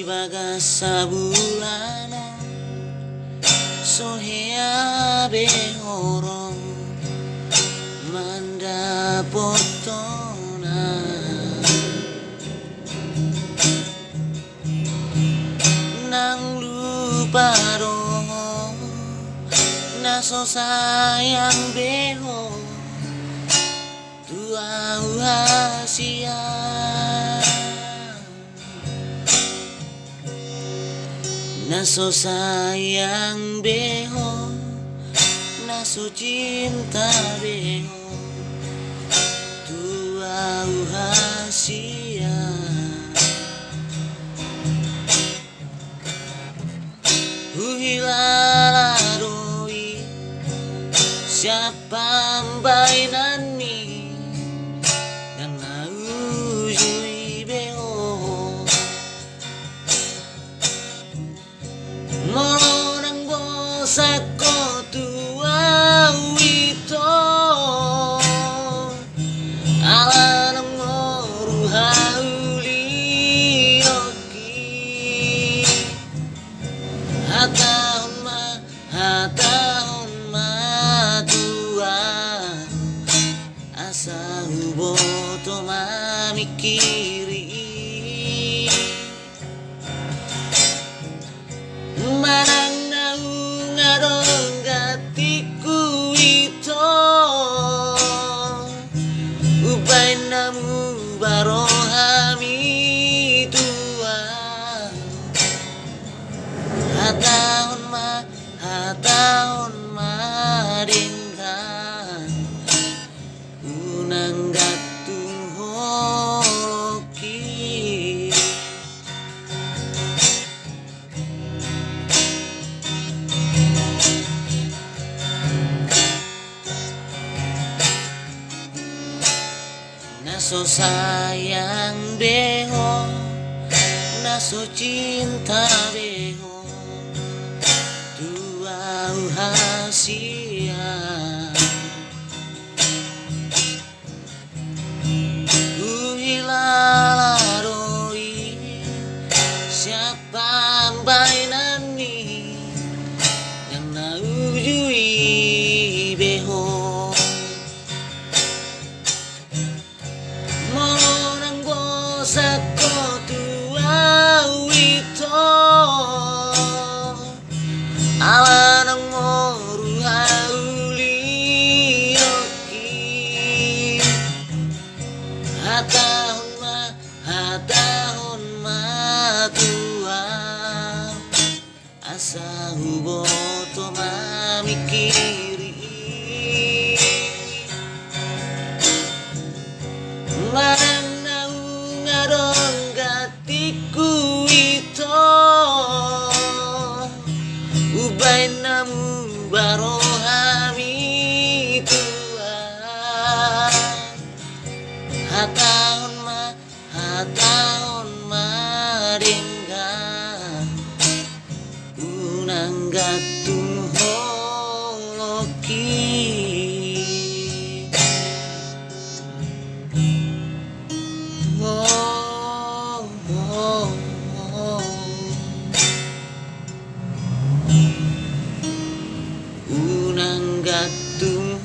bagas sabulano sohea behorong mandapotona nang lupa roho naso sayang beho tua uhasia naso sayang beho naso cinta beho tua uhasia uhilala doi siapa bainani dan naujui beho Molonang bosako tua wito alanang moru hauli oki hatahon ma tua asa huboto mamikiri manang naung adong gatiku ito ubay namu barohami tua hatahon madingkan unang gatung holoki naso sayang beho naso cinta beho tua uhasia uhilala doi siapa bainani yang naujui beho Molonang bosako tua wito alanang moru hauli oki hatahon ma tua asa huboto mamikiri manang naung adong gatiku ito ubay namu barohami tua hatahon madinggan unang gatung holoki unang gatung